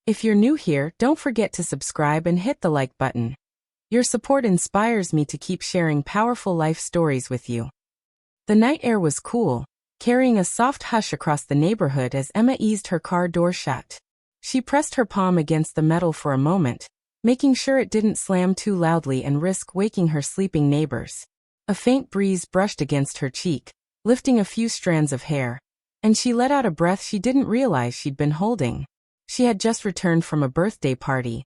If you're new here, don't forget to subscribe and hit the like button. Your support inspires me to keep sharing powerful life stories with you. The night air was cool, carrying a soft hush across the neighborhood as Emma eased her car door shut. She pressed her palm against the metal for a moment, making sure it didn't slam too loudly and risk waking her sleeping neighbors. A faint breeze brushed against her cheek, lifting a few strands of hair, and she let out a breath she didn't realize she'd been holding. She had just returned from a birthday party,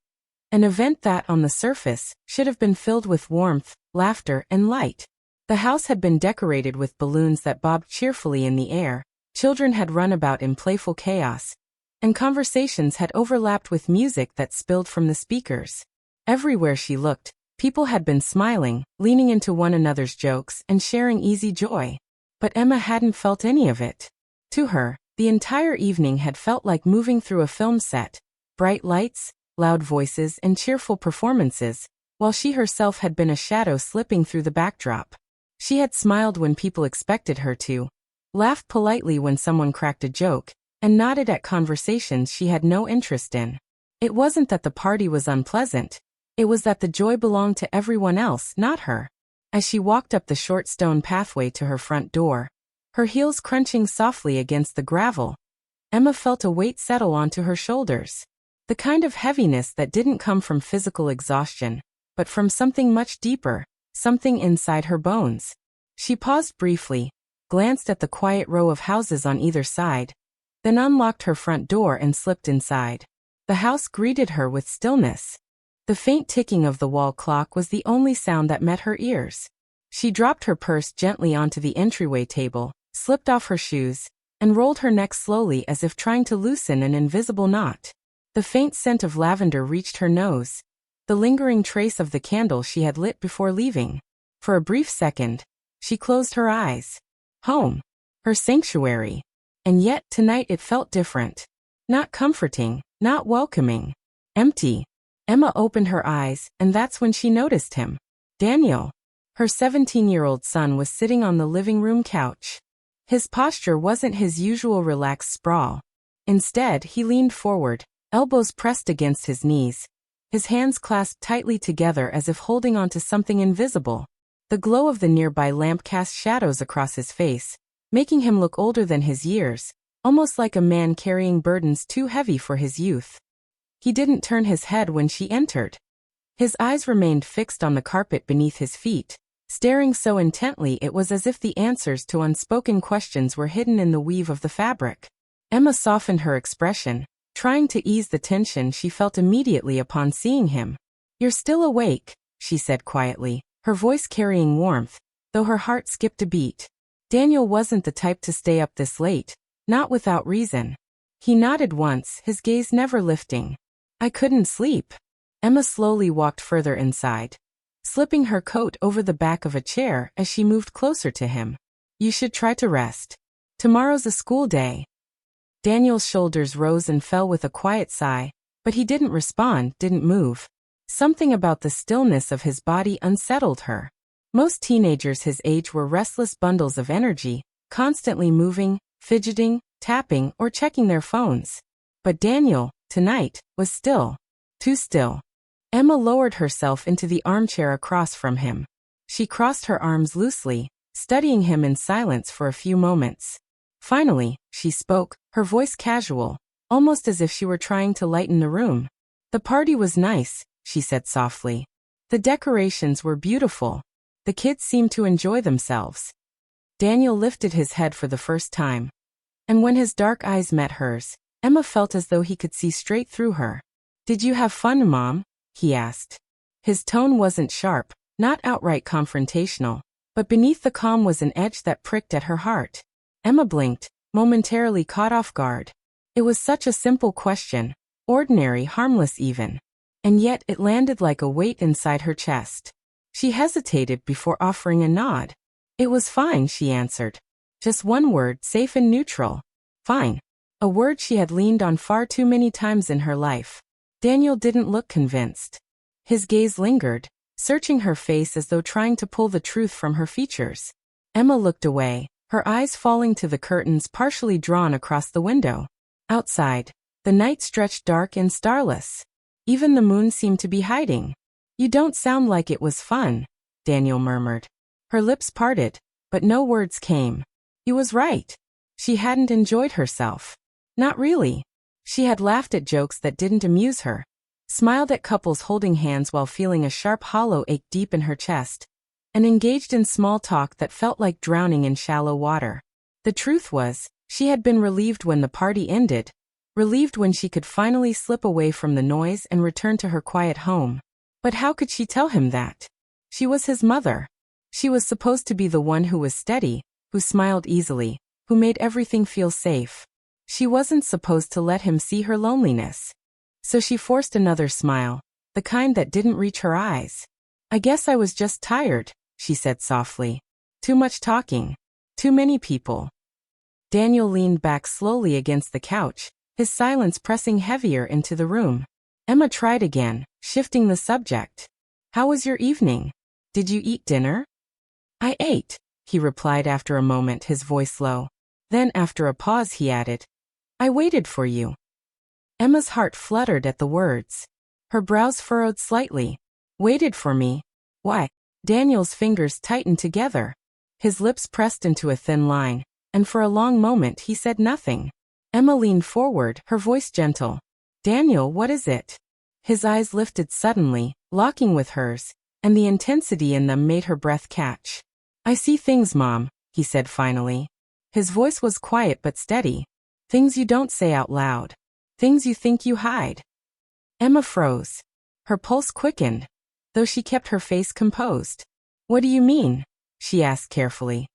an event that, on the surface, should have been filled with warmth, laughter, and light. The house had been decorated with balloons that bobbed cheerfully in the air, children had run about in playful chaos, and conversations had overlapped with music that spilled from the speakers. Everywhere she looked, people had been smiling, leaning into one another's jokes, and sharing easy joy. But Emma hadn't felt any of it. To her, the entire evening had felt like moving through a film set, bright lights, loud voices, and cheerful performances, while she herself had been a shadow slipping through the backdrop. She had smiled when people expected her to, laughed politely when someone cracked a joke, and nodded at conversations she had no interest in. It wasn't that the party was unpleasant, it was that the joy belonged to everyone else, not her. As she walked up the short stone pathway to her front door, her heels crunching softly against the gravel, Emma felt a weight settle onto her shoulders. The kind of heaviness that didn't come from physical exhaustion, but from something much deeper, something inside her bones. She paused briefly, glanced at the quiet row of houses on either side, then unlocked her front door and slipped inside. The house greeted her with stillness. The faint ticking of the wall clock was the only sound that met her ears. She dropped her purse gently onto the entryway table, slipped off her shoes, and rolled her neck slowly as if trying to loosen an invisible knot. The faint scent of lavender reached her nose, the lingering trace of the candle she had lit before leaving. For a brief second, she closed her eyes. Home. Her sanctuary. And yet, tonight it felt different. Not comforting, not welcoming. Empty. Emma opened her eyes, and that's when she noticed him. Daniel. Her 17-year-old son was sitting on the living room couch. His posture wasn't his usual relaxed sprawl. Instead, he leaned forward, elbows pressed against his knees, his hands clasped tightly together as if holding onto something invisible. The glow of the nearby lamp cast shadows across his face, making him look older than his years, almost like a man carrying burdens too heavy for his youth. He didn't turn his head when she entered. His eyes remained fixed on the carpet beneath his feet, staring so intently it was as if the answers to unspoken questions were hidden in the weave of the fabric. Emma softened her expression, trying to ease the tension she felt immediately upon seeing him. "You're still awake," she said quietly, her voice carrying warmth, though her heart skipped a beat. Daniel wasn't the type to stay up this late, not without reason. He nodded once, his gaze never lifting. "I couldn't sleep." Emma slowly walked further inside, slipping her coat over the back of a chair as she moved closer to him. "You should try to rest. Tomorrow's a school day." Daniel's shoulders rose and fell with a quiet sigh, but he didn't respond, didn't move. Something about the stillness of his body unsettled her. Most teenagers his age were restless bundles of energy, constantly moving, fidgeting, tapping, or checking their phones. But Daniel, tonight, was still. Too still. Emma lowered herself into the armchair across from him. She crossed her arms loosely, studying him in silence for a few moments. Finally, she spoke, her voice casual, almost as if she were trying to lighten the room. "The party was nice," she said softly. "The decorations were beautiful. The kids seemed to enjoy themselves." Daniel lifted his head for the first time. And when his dark eyes met hers, Emma felt as though he could see straight through her. "Did you have fun, Mom?" he asked. His tone wasn't sharp, not outright confrontational, but beneath the calm was an edge that pricked at her heart. Emma blinked, momentarily caught off guard. It was such a simple question, ordinary, harmless even. And yet it landed like a weight inside her chest. She hesitated before offering a nod. "It was fine," she answered. Just one word, safe and neutral. Fine. A word she had leaned on far too many times in her life. Daniel didn't look convinced. His gaze lingered, searching her face as though trying to pull the truth from her features. Emma looked away, her eyes falling to the curtains partially drawn across the window. Outside, The night stretched dark and starless. Even the moon seemed to be hiding. You don't sound like it was fun, Daniel murmured. Her lips parted, but no words came. He was right. She hadn't enjoyed herself. Not really. She had laughed at jokes that didn't amuse her, smiled at couples holding hands while feeling a sharp hollow ache deep in her chest, and engaged in small talk that felt like drowning in shallow water. The truth was, she had been relieved when the party ended, relieved when she could finally slip away from the noise and return to her quiet home. But how could she tell him that? She was his mother. She was supposed to be the one who was steady, who smiled easily, who made everything feel safe. She wasn't supposed to let him see her loneliness. So she forced another smile, the kind that didn't reach her eyes. I guess I was just tired, she said softly. Too much talking. Too many people. Daniel leaned back slowly against the couch, his silence pressing heavier into the room. Emma tried again, shifting the subject. How was your evening? Did you eat dinner? I ate, he replied after a moment, his voice low. Then after a pause he added, I waited for you. Emma's heart fluttered at the words. Her brows furrowed slightly. Waited for me? Why? Daniel's fingers tightened together. His lips pressed into a thin line, and for a long moment he said nothing. Emma leaned forward, her voice gentle. Daniel, what is it? His eyes lifted suddenly, locking with hers, and the intensity in them made her breath catch. I see things, Mom, he said finally. His voice was quiet but steady. Things you don't say out loud. Things you think you hide. Emma froze. Her pulse quickened, though she kept her face composed. What do you mean? She asked carefully.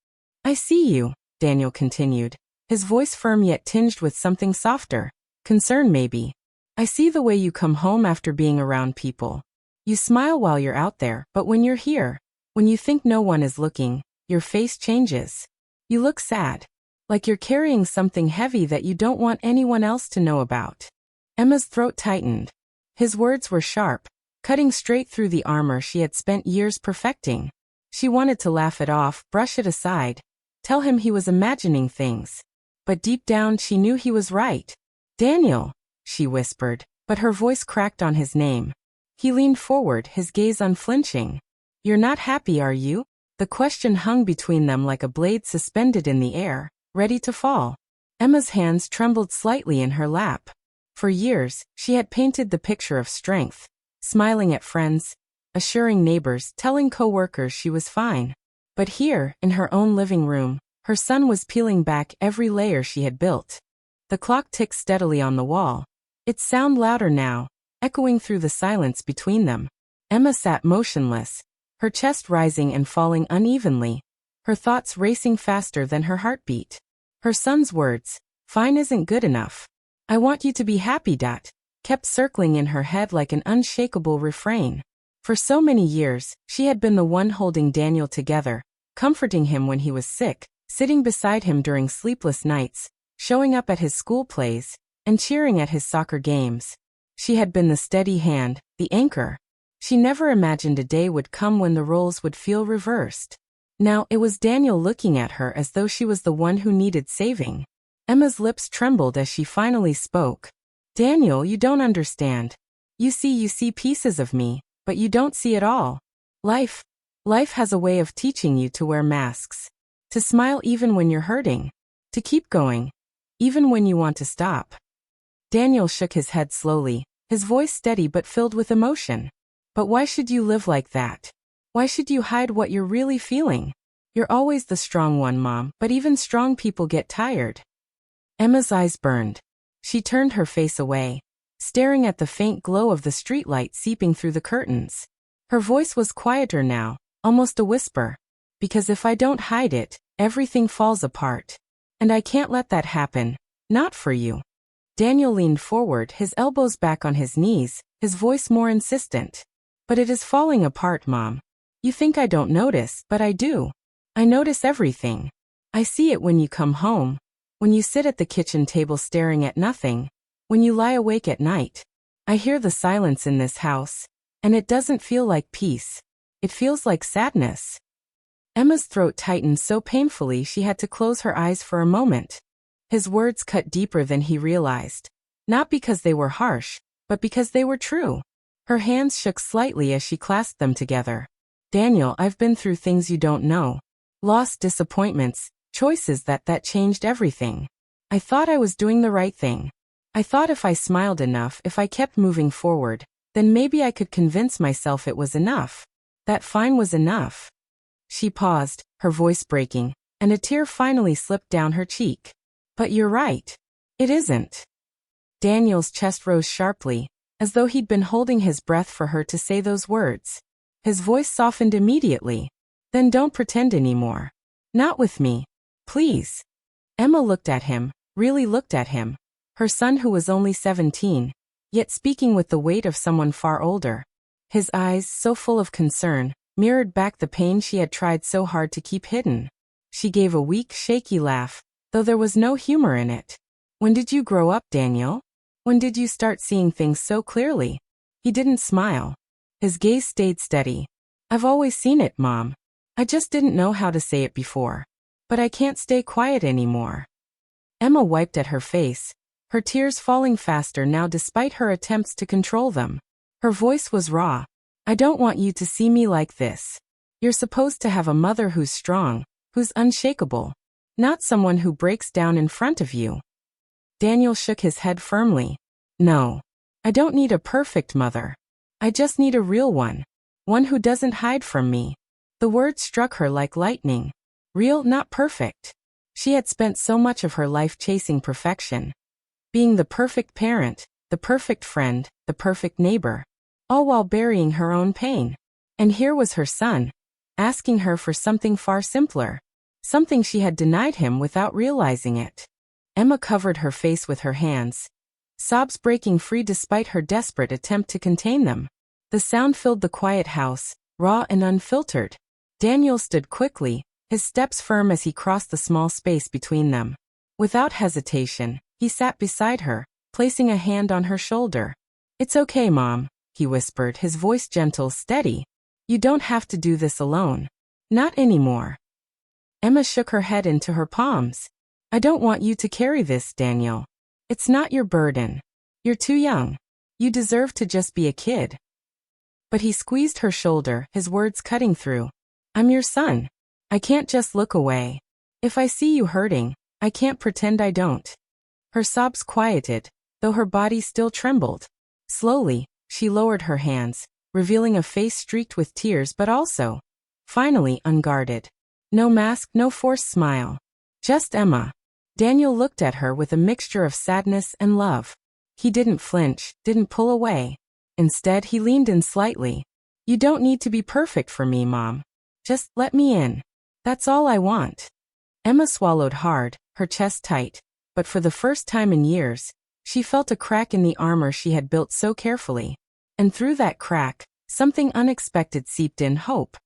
I see you, Daniel continued, his voice firm yet tinged with something softer. Concern maybe. I see the way you come home after being around people. You smile while you're out there, but when you're here, when you think no one is looking, your face changes. You look sad. Like you're carrying something heavy that you don't want anyone else to know about. Emma's throat tightened. His words were sharp, cutting straight through the armor she had spent years perfecting. She wanted to laugh it off, brush it aside, tell him he was imagining things. But deep down she knew he was right. Daniel, she whispered, but her voice cracked on his name. He leaned forward, his gaze unflinching. You're not happy, are you? The question hung between them like a blade suspended in the air, ready to fall. Emma's hands trembled slightly in her lap. For years, she had painted the picture of strength, smiling at friends, assuring neighbors, telling co-workers she was fine. But here, in her own living room, her son was peeling back every layer she had built. The clock ticked steadily on the wall. Its sound louder now, echoing through the silence between them. Emma sat motionless, her chest rising and falling unevenly, her thoughts racing faster than her heartbeat. Her son's words, fine isn't good enough. I want you to be happy, Dad, kept circling in her head like an unshakable refrain. For so many years, she had been the one holding Daniel together, comforting him when he was sick, sitting beside him during sleepless nights, showing up at his school plays, and cheering at his soccer games. She had been the steady hand, the anchor. She never imagined a day would come when the roles would feel reversed. Now it was Daniel looking at her as though she was the one who needed saving. Emma's lips trembled as she finally spoke. Daniel, you don't understand. You see pieces of me, but you don't see it all. Life has a way of teaching you to wear masks. To smile even when you're hurting. To keep going, even when you want to stop. Daniel shook his head slowly, his voice steady but filled with emotion. But why should you live like that? Why should you hide what you're really feeling? You're always the strong one, Mom, but even strong people get tired. Emma's eyes burned. She turned her face away, staring at the faint glow of the streetlight seeping through the curtains. Her voice was quieter now, almost a whisper. Because if I don't hide it, everything falls apart. And I can't let that happen. Not for you. Daniel leaned forward, his elbows back on his knees, his voice more insistent. But it is falling apart, Mom. You think I don't notice, but I do. I notice everything. I see it when you come home, when you sit at the kitchen table staring at nothing, when you lie awake at night. I hear the silence in this house, and it doesn't feel like peace. It feels like sadness. Emma's throat tightened so painfully she had to close her eyes for a moment. His words cut deeper than he realized. Not because they were harsh, but because they were true. Her hands shook slightly as she clasped them together. Daniel, I've been through things you don't know. Lost, disappointments, choices that changed everything. I thought I was doing the right thing. I thought if I smiled enough, if I kept moving forward, then maybe I could convince myself it was enough. That fine was enough. She paused, her voice breaking, and a tear finally slipped down her cheek. But you're right. It isn't. Daniel's chest rose sharply, as though he'd been holding his breath for her to say those words. His voice softened immediately. Then don't pretend anymore. Not with me. Please. Emma looked at him, really looked at him. Her son who was only 17, yet speaking with the weight of someone far older. His eyes, so full of concern, mirrored back the pain she had tried so hard to keep hidden. She gave a weak, shaky laugh, though there was no humor in it. When did you grow up, Daniel? When did you start seeing things so clearly? He didn't smile. His gaze stayed steady. I've always seen it, Mom. I just didn't know how to say it before. But I can't stay quiet anymore. Emma wiped at her face, her tears falling faster now despite her attempts to control them. Her voice was raw. I don't want you to see me like this. You're supposed to have a mother who's strong, who's unshakable. Not someone who breaks down in front of you. Daniel shook his head firmly. No. I don't need a perfect mother. I just need a real one. One who doesn't hide from me. The words struck her like lightning. Real, not perfect. She had spent so much of her life chasing perfection. Being the perfect parent, the perfect friend, the perfect neighbor. All while burying her own pain. And here was her son, asking her for something far simpler. Something she had denied him without realizing it. Emma covered her face with her hands, sobs breaking free despite her desperate attempt to contain them. The sound filled the quiet house, raw and unfiltered. Daniel stood quickly, his steps firm as he crossed the small space between them. Without hesitation, he sat beside her, placing a hand on her shoulder. It's okay, Mom, he whispered, his voice gentle, steady. You don't have to do this alone. Not anymore. Emma shook her head into her palms. I don't want you to carry this, Daniel. It's not your burden. You're too young. You deserve to just be a kid. But he squeezed her shoulder, his words cutting through. I'm your son. I can't just look away. If I see you hurting, I can't pretend I don't. Her sobs quieted, though her body still trembled. Slowly, she lowered her hands, revealing a face streaked with tears but also, finally, unguarded. No mask, no forced smile. Just Emma. Daniel looked at her with a mixture of sadness and love. He didn't flinch, didn't pull away. Instead, he leaned in slightly. You don't need to be perfect for me, Mom. Just let me in. That's all I want. Emma swallowed hard, her chest tight, but for the first time in years, she felt a crack in the armor she had built so carefully. And through that crack, something unexpected seeped in: hope.